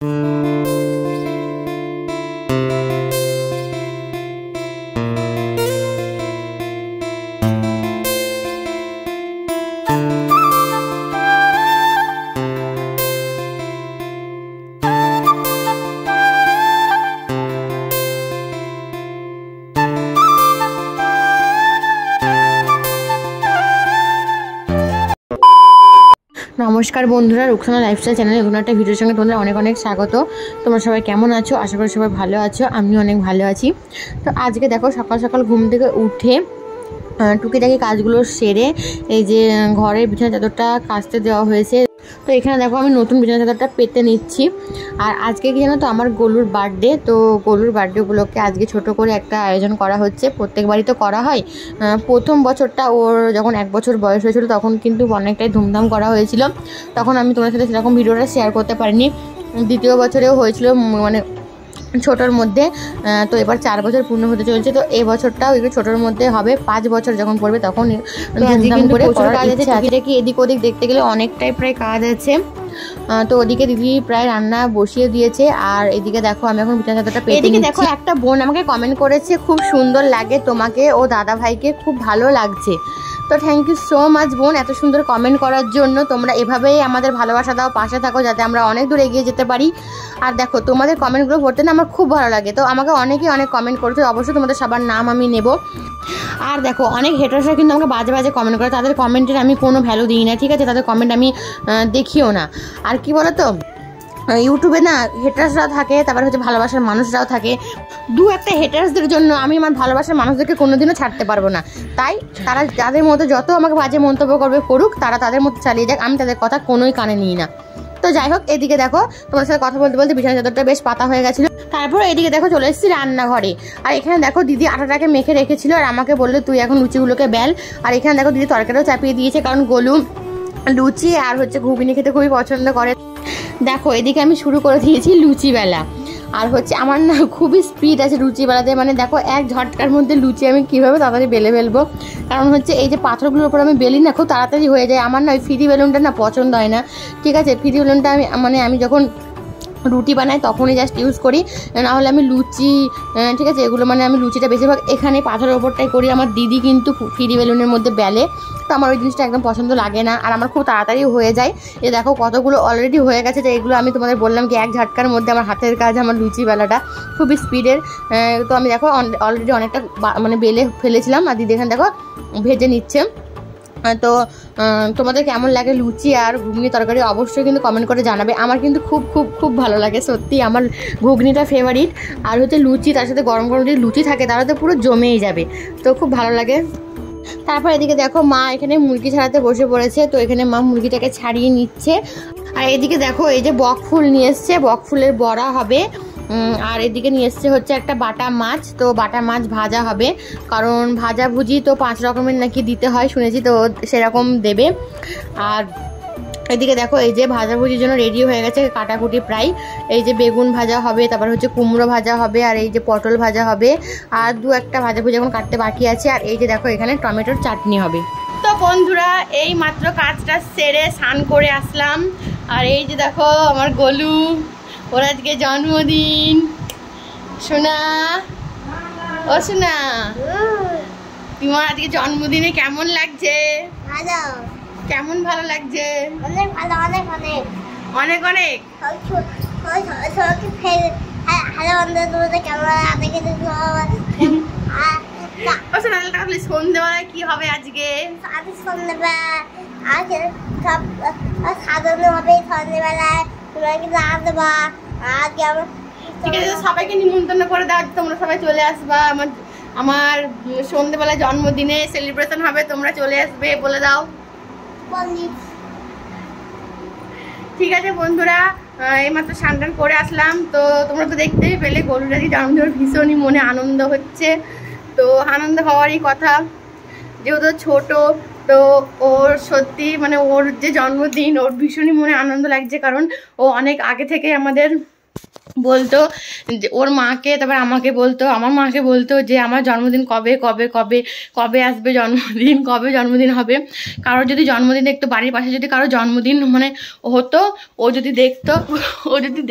নমস্কার বন্ধুরা, রুকসানা লাইফস্টাইল চ্যানেলে নতুন একটা ভিডিওর সঙ্গে তোমাদের অনেক অনেক স্বাগত। তোমরা সবাই কেমন আছো? আশা করি সবাই ভালো আছো, আমিও অনেক ভালো আছি। তো আজকে দেখো সকাল সকাল ঘুম থেকে উঠে টুকিটাকি কাজগুলো সেরে এই যে ঘরের বিছানা চাদরটা কাচতে দেওয়া হয়েছে। তো এখানে দেখো আমি নতুন বিছানা চাদরটা পেতে নিচ্ছি। আর আজকে কি জানো তো, আমার গোলুর বার্থডে। তো গোলুর বার্থডে উপলক্ষে আজকে ছোট করে একটা আয়োজন করা হচ্ছে। প্রত্যেকবারই তো করা হয়। প্রথম বছরটা ওর যখন 1 বছর বয়স হয়েছিল তখন কিন্তু অনেকটাই ধুমধাম করা হয়েছিল। তখন আমি তোমার সাথে সেরকম ভিডিওটা শেয়ার করতে পারিনি। দ্বিতীয় বছরেও হয়েছিল মানে ছোটোর মধ্যে। তো এবার 4 বছর পূর্ণ হতে চলছে। তো এই বছরটাও একটু ছোটোর মধ্যে হবে। 5 বছর যখন পড়বে তখন ধুমধাম করে কাজ আছে। কি এদিক ওদিক দেখতে গেলে অনেকটাই প্রায় কাজ আছে। তো ওদিকে দিদি প্রায় রান্না বসিয়ে দিয়েছে। আর এদিকে দেখো আমি এখন বিছানা চাদরটা পেতে নিচ্ছি। দেখো একটা বোন আমাকে কমেন্ট করেছে, খুব সুন্দর লাগে তোমাকে ও দাদা ভাইকে, খুব ভালো লাগছে। তো থ্যাংক ইউ সো মাচ বোন, এত সুন্দর কমেন্ট করার জন্য। তোমরা এভাবেই আমাদের ভালোবাসা দাও, পাশে থাকো, যাতে আমরা অনেক দূর এগিয়ে যেতে পারি। আর দেখো তোমাদের কমেন্টগুলো পড়তে না আমার খুব ভালো লাগে। তো আমাকে অনেকেই অনেক কমেন্ট করেছে, অবশ্যই তোমাদের সবার নাম আমি নেব। আর দেখো অনেক হেটার্সরা কিন্তু আমাকে বাজে বাজে কমেন্ট করে, তাদের কমেন্টের আমি কোনো ভ্যালু দিই না, ঠিক আছে? তাদের কমেন্ট আমি দেখিও না। আর কি বলো তো, ইউটিউবে না হেটার্সরা থাকে, তারপর হচ্ছে ভালোবাসার মানুষরাও থাকে। দু একটা হেটার্সদের জন্য আমি আমার ভালোবাসার মানুষদেরকে কোনোদিনও ছাড়তে পারবো না। তাই তারা যাদের মতো যত আমাকে বাজে মন্তব্য করবে করুক, তারা তাদের মতো চালিয়ে যাক, আমি তাদের কথা কোনোই কানে নিই না। তো যাই হোক, এদিকে দেখো তোমার সাথে কথা বলতে বলতে বিছানা চাদরটা বেশ পাতা হয়ে গেছিলো। তারপর এদিকে দেখো চলে এসেছি রান্নাঘরে। আর এখানে দেখো দিদি আটাটাকে মেখে রেখেছিল আর আমাকে বললো তুই এখন লুচিগুলোকে বেল। আর এখানে দেখো দিদি তরকারিও চাপিয়ে দিয়েছে, কারণ গোলু লুচি আর হচ্ছে ঘুগনি খেতে খুবই পছন্দ করে। দেখো এদিকে আমি শুরু করে দিয়েছি লুচি বেলা। আর হচ্ছে আমার না খুবই স্পিড আছে লুচি বেলাতে, মানে দেখো এক ঝটকার মধ্যে লুচি আমি কীভাবে তাড়াতাড়ি বেলে ফেলবো। কারণ হচ্ছে এই যে পাথরগুলোর উপর আমি বেলি না, খুব তাড়াতাড়ি হয়ে যায়। আমার না ওই ফ্রি বেলুনটা না পছন্দ হয় না, ঠিক আছে? ফ্রি বেলুনটা আমি যখন রুটি বানাই তখনই জাস্ট ইউজ করি, নাহলে আমি লুচি, ঠিক আছে, এগুলো মানে আমি লুচিটা বেশিরভাগ এখানে পাথরের ওপরটাই করি। আমার দিদি কিন্তু ফ্রি বেলুনের মধ্যে বেলে, তো আমার ওই জিনিসটা একদম পছন্দ লাগে না। আর আমার খুব তাড়াতাড়ি হয়ে যায়। এ দেখো কতগুলো অলরেডি হয়ে গেছে। তো এগুলো আমি তোমাদের বললাম কি এক ঝটকার মধ্যে আমার হাতের কাজ, আমার লুচি বেলাটা খুবই স্পিডের। তো আমি দেখো অলরেডি অনেকটা মানে বেলে ফেলেছিলাম। আর দিদি এখানে দেখো ভেজে নিচ্ছে। তো তোমাদের কেমন লাগে লুচি আর ঘুগনি তরকারি অবশ্যই কিন্তু কমেন্ট করে জানাবে। আমার কিন্তু খুব খুব খুব ভালো লাগে, সত্যি আমার ঘুগনিটা ফেভারিট। আর হচ্ছে লুচি, তার সাথে গরম গরম যদি লুচি থাকে তাহলে তো পুরো জমেই যাবে। তো খুব ভালো লাগে। তারপর এদিকে দেখো মা এখানে মুরগি ছাড়াতে বসে পড়েছে। তো এখানে মা মুরগিটাকে ছাড়িয়ে নিচ্ছে। আর এদিকে দেখো এই যে বক ফুল নিয়ে এসছে, বক ফুলের বড়া হবে। আর এদিকে নিয়ে এসছে হচ্ছে একটা বাটা মাছ। তো বাটা মাছ ভাজা হবে, কারণ ভাজা ভুজি তো 5 রকমের নাকি দিতে হয় শুনেছি, তো সেরকম দেবে। আর এদিকে দেখো এই যে ভাজাভুজির জন্য রেডি হয়ে গেছে কাটাকুটি প্রায়। এই যে বেগুন ভাজা হবে, তারপর হচ্ছে কুমড়ো ভাজা হবে, আর এই যে পটল ভাজা হবে, আর দু একটা ভাজাভুজি এখন কাটতে বাকি আছে। আর এই যে দেখো এখানে টমেটোর চাটনি হবে। তো বন্ধুরা এই মাত্র কাজটা সেরে স্নান করে আসলাম। আর এই যে দেখো আমার গোলু, ওর আজকে জন্মদিন। সোনা, ও সোনা, তোমার আজকে জন্মদিনে কেমন লাগছে? ভালো। কেমন ভালো লাগছে? অনেক ভালো, অনেক অনেক অনেক অনেক। সন্ধ্যেবেলায় কি হবে আজকে? ঠিক আছে, সবাইকে নিমন্ত্রণ করে দাও, তোমরা সবাই চলে আসবা। আমার সন্ধ্যেবেলায় জন্মদিনে সেলিব্রেশন হবে, তোমরা চলে আসবে, বলে দাও। ঠিক আছে বন্ধুরা, এইমাত্র স্নান করে আসলাম। তো তোমরা তো দেখতেই পেলে গরুর আজকে জন্মদিনের ভীষণই মনে আনন্দ হচ্ছে। তো আনন্দ হওয়ারই কথা, যেহেতু ছোট। তো ওর সত্যি মানে ওর যে জন্মদিন, ওর ভীষণই মনে আনন্দ লাগছে, কারণ ও অনেক আগে থেকে আমাদের বলতো যে ওর মাকে, তারপর আমাকে বলতো, আমার মাকে বলতো যে আমার জন্মদিন কবে কবে কবে কবে আসবে জন্মদিন, কবে জন্মদিন হবে। কারোর যদি জন্মদিন দেখতো, বাড়ির পাশে যদি কারোর জন্মদিন মানে হতো, ও যদি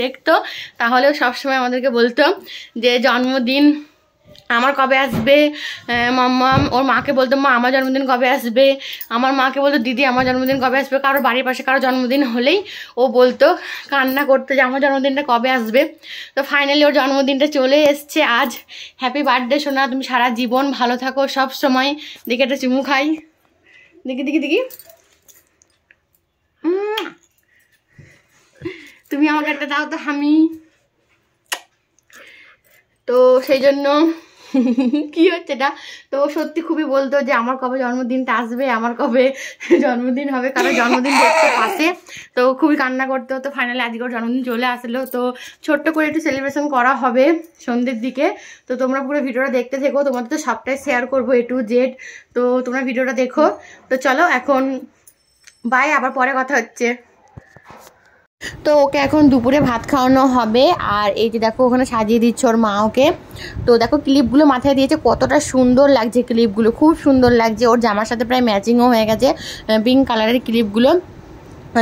দেখতো তাহলে ও সবসময় আমাদেরকে বলতো যে জন্মদিন আমার কবে আসবে। মাম্মাম ওর মাকে বলতো মা আমার জন্মদিন কবে আসবে, আমার মাকে বলতো দিদি আমার জন্মদিন কবে আসবে। কারোর বাড়ির পাশে কারো জন্মদিন হলেই ও বলতো, কান্না করতো যে আমার জন্মদিনটা কবে আসবে। তো ফাইনালি ওর জন্মদিনটা চলে এসছে আজ। হ্যাপি বার্থডে সোনা, তুমি সারা জীবন ভালো থাকো সব সময়। দেখে একটা চুমু খাই, দেখি দেখি দেখি। তুমি আমাকে একটা দাও তো আমি। তো সেই জন্য কি হচ্ছে এটা, তো সত্যি খুবই বলতো যে আমার কবে জন্মদিনটা আসবে, আমার কবে জন্মদিন হবে, কারো জন্মদিন দেখতে পাশে। তো খুবই কান্না করতো। তো ফাইনালি আজকে ওর জন্মদিন চলে আসলো। তো ছোট্ট করে একটু সেলিব্রেশন করা হবে সন্ধ্যের দিকে। তো তোমরা পুরো ভিডিওটা দেখতে থেকো, তোমাদের তো সবটাই শেয়ার করবো A to Z। তো তোমরা ভিডিওটা দেখো। তো চলো এখন বাই, আবার পরে কথা হচ্ছে। তো ওকে এখন দুপুরে ভাত খাওয়ানো হবে। আর এই যে দেখো ওখানে সাজিয়ে দিচ্ছে ওর মা ওকে। তো দেখো ক্লিপগুলো মাথায় দিয়েছে, কতটা সুন্দর লাগছে ক্লিপগুলো, খুব সুন্দর লাগছে। ওর জামার সাথে প্রায় ম্যাচিংও হয়ে গেছে পিঙ্ক কালারের ক্লিপগুলো।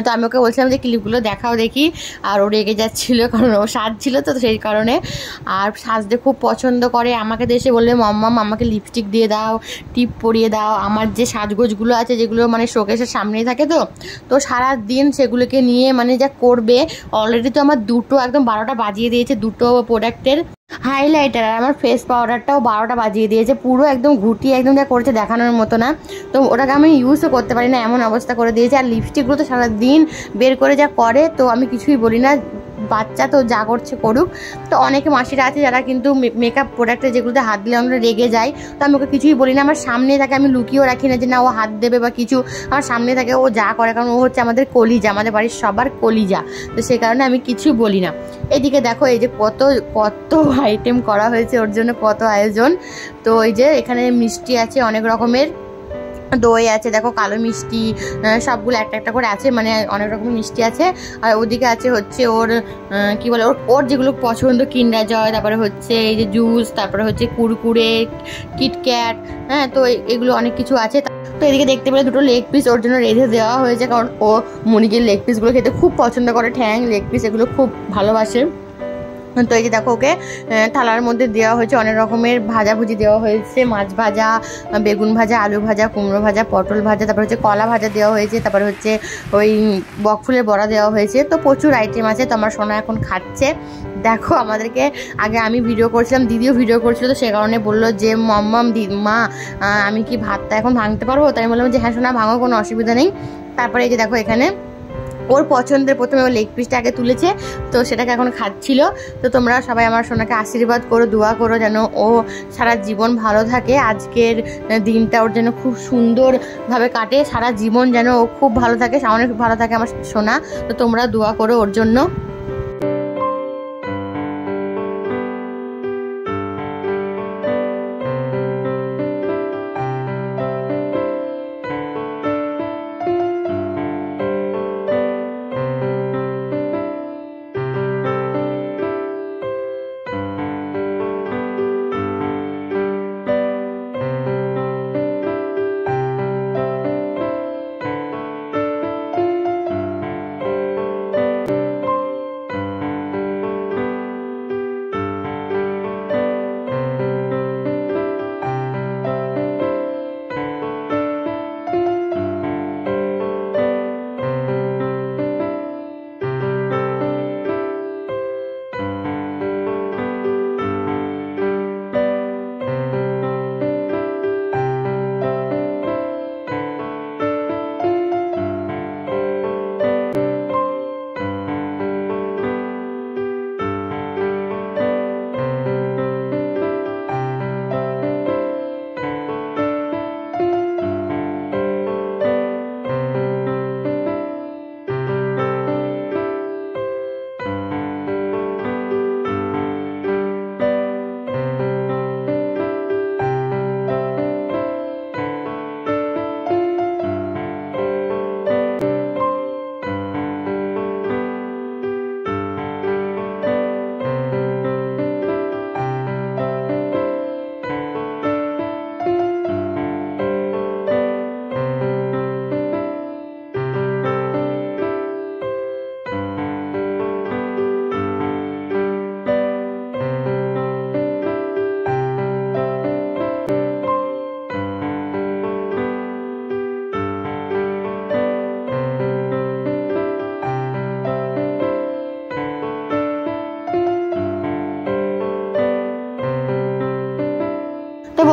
তো আমি ওকে বলছিলাম যে ক্লিপগুলো দেখাও দেখি, আর ও রেগে যাচ্ছিলো কারণ ও সাজছিল তো সেই কারণে। আর সাজতে খুব পছন্দ করে, আমাকে দেশে বললে মাম্মাম আমাকে লিপস্টিক দিয়ে দাও, টিপ পরিয়ে দাও। আমার যে সাজগোজগুলো আছে যেগুলো মানে শোকেসের সামনেই থাকে, তো সারা দিন সেগুলোকে নিয়ে মানে যা করবে। অলরেডি তো আমার দুটো একদম 12টা বাজিয়ে দিয়েছে, দুটো প্রোডাক্টের হাইলাইটার আর আমার ফেস পাউডারটাও 12টা বাজিয়ে দিয়েছে। পুরো একদম ঘুটিয়ে একদম যা করেছে দেখানোর মতো না। তো ওটাকে আমি ইউজও করতে পারি না, এমন অবস্থা করে দিয়েছে। আর লিপস্টিকগুলো তো সারাদিন বের করে যা করে, তো আমি কিছুই বলি না, বাচ্চা তো যা করছে করুক। তো অনেকে মাসিরা আছে যারা কিন্তু মেকআপ প্রোডাক্টে যেগুলোতে হাত দিলে আমরা রেগে যাই। তো আমি ওকে কিছুই বলি না, আমার সামনে থাকে, আমি লুকিয়েও রাখি না যে না ও হাত দেবে বা কিছু। আমার সামনে থাকে, ও যা করে, কারণ ও হচ্ছে আমাদের কলিজা, আমাদের বাড়ির সবার কলিজা। তো সে কারণে আমি কিছু বলি না। এদিকে দেখো এই যে কত কত আইটেম করা হয়েছে ওর জন্য, কত আয়োজন। তো এই যে এখানে মিষ্টি আছে অনেক রকমের, দই আছে, দেখো কালো মিষ্টি, সবগুলো একটা একটা করে আছে, মানে অনেক রকমের মিষ্টি আছে। আর ওদিকে আছে হচ্ছে ওর কি বলে, ওর যেগুলো পছন্দ, কিন্ডার জয়, তারপরে হচ্ছে এই যে জুস, তারপরে হচ্ছে কুরকুরে, কিটক্যাট, হ্যাঁ। তো এগুলো অনেক কিছু আছে। তো এদিকে দেখতে পেলে দুটো লেগ পিস ওর জন্য রেঁধে দেওয়া হয়েছে, কারণ ও মুরগির লেগ পিসগুলো খেতে খুব পছন্দ করে, ঠ্যাং লেগ পিস এগুলো খুব ভালোবাসে। তো এই যে দেখো ওকে থালার মধ্যে দেওয়া হয়েছে অনেক রকমের ভাজাভুজি দেওয়া হয়েছে, মাছ ভাজা, বেগুন ভাজা, আলু ভাজা, কুমড়ো ভাজা, পটল ভাজা, তারপর হচ্ছে কলা ভাজা দেওয়া হয়েছে, তারপরে হচ্ছে ওই বকফুলের বড়া দেওয়া হয়েছে। তো প্রচুর আইটেম আছে। তো আমার সোনা এখন খাচ্ছে। দেখো আমাদেরকে আগে আমি ভিডিও করছিলাম, দিদিও ভিডিও করছিল, তো সে কারণে বললো যে মাম্মাম মা আমি কি ভাতটা এখন ভাঙতে পারবো? তাই বললাম যে হ্যাঁ সোনা ভাঙো, কোনো অসুবিধা নেই। তারপরে এই যে দেখো এখানে ওর পছন্দের প্রথমে ও লেগ পিসটা আগে তুলেছে, তো সেটাকে এখন খাচ্ছিল। তো তোমরা সবাই আমার সোনাকে আশীর্বাদ করো, দোয়া করো যেন ও সারা জীবন ভালো থাকে। আজকের দিনটা ওর যেন খুব সুন্দরভাবে কাটে, সারা জীবন যেন ও খুব ভালো থাকে, অনেক ভালো থাকে আমার সোনা। তো তোমরা দোয়া করো ওর জন্য।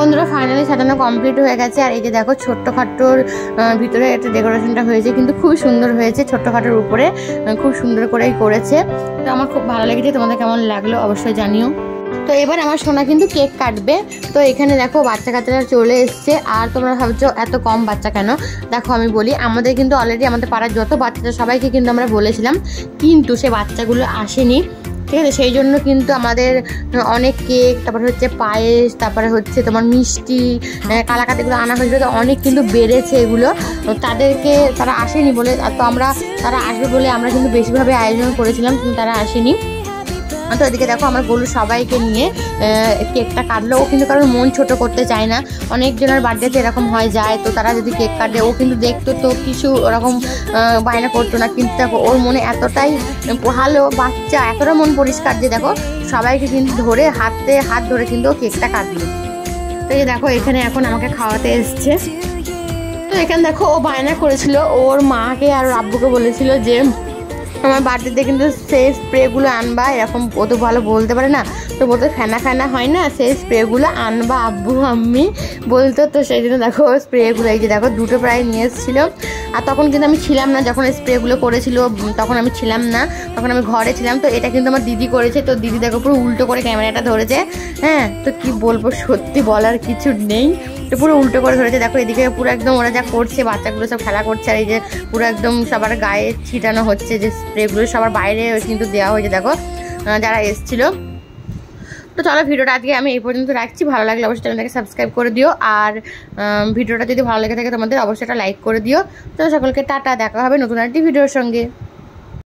বন্ধুরা ফাইনালি সাজানো কমপ্লিট হয়ে গেছে। আর এই যে দেখো ছোট্টখাটোর ভিতরে একটা ডেকোরেশনটা হয়েছে, কিন্তু খুব সুন্দর হয়েছে। ছোট্টখাটোর উপরে খুব সুন্দর করেই করেছে। তো আমার খুব ভালো লেগেছে। তোমাদের কেমন লাগলো অবশ্যই জানিও। তো এবার আমার সোনা কিন্তু কেক কাটবে। তো এখানে দেখো বাচ্চা কাচ্চারা চলে এসছে। আর তোমরা ভাবছো এত কম বাচ্চা কেন? দেখো আমি বলি, আমাদের কিন্তু অলরেডি আমাদের পাড়ার যত বাচ্চাটা সবাইকে কিন্তু আমরা বলেছিলাম, কিন্তু সে বাচ্চাগুলো আসেনি, ঠিক আছে? সেই জন্য কিন্তু আমাদের অনেক কেক, তারপরে হচ্ছে পায়েস, তারপরে হচ্ছে তোমার মিষ্টি, কালাকাতিগুলো আনা হয়েছিল। তো অনেক কিন্তু বেড়েছে এগুলো। তারা আসেনি বলে, তো তারা আসবে বলে আমরা কিন্তু বেশিভাবে আয়োজন করেছিলাম, কিন্তু তারা আসেনি। তো এদিকে দেখো আমার গোলু সবাইকে নিয়ে কেকটা কাটলো। ও কিন্তু কারোর মন ছোট করতে চায় না। অনেকজনের বার্থডেতে এরকম হয় যায়, তো তারা যদি কেক কাটে ও কিন্তু দেখতো, তো কিছু ওরকম বায়না করতো না। কিন্তু দেখো ওর মনে এতটাই ভালো বাচ্চা, এতটা মন পরিষ্কার যে দেখো সবাইকে কিন্তু ধরে হাত ধরে কিন্তু ও কেকটা কাটলো। তো এই দেখো এখানে এখন আমাকে খাওয়াতে এসছে। তো এখানে দেখো ও বায়না করেছিল, ওর মাকে আর আব্বুকে বলেছিল যে আমার বার্থডেতে কিন্তু সেই স্প্রেগুলো আনবা, এরকম ও তো ভালো বলতে পারে না, তো বলতো ফেনা ফেনা হয় না, সেই স্প্রেগুলো আনবা আব্বু আম্মি বলতো। তো সেই জন্য দেখো স্প্রেগুলো এই যে দেখো দুটো প্রায় নিয়ে এসেছিলো। আর তখন কিন্তু আমি ছিলাম না, যখন স্প্রেগুলো করেছিল তখন আমি ছিলাম না, তখন আমি ঘরে ছিলাম। তো এটা কিন্তু আমার দিদি করেছে। তো দিদি দেখো পুরো উল্টো করে ক্যামেরাটা ধরেছে। হ্যাঁ, তো কি বলবো, সত্যি বলার কিছু নেই। তো পুরো উল্টো করে ধরেছে। দেখো এদিকে পুরো একদম ওরা যা করছে, বাচ্চাগুলো সব খেলা করছে। আর এই যে পুরো একদম সবার গায়ে ছিটানো হচ্ছে যে স্প্রেগুলো, সবার বাইরে কিন্তু দেওয়া হয়েছে দেখো যারা এসেছিলো। তো চলো ভিডিওটা আজকে আমি এই পর্যন্ত রাখছি। ভালো লাগলে অবশ্যই চ্যানেলটাকে সাবস্ক্রাইব করে দিও। আর ভিডিওটা যদি ভালো লেগে থাকে তোমাদের অবশ্যই একটা লাইক করে দিও। তো সকলকে টাটা, দেখা হবে নতুন একটি ভিডিওর সঙ্গে।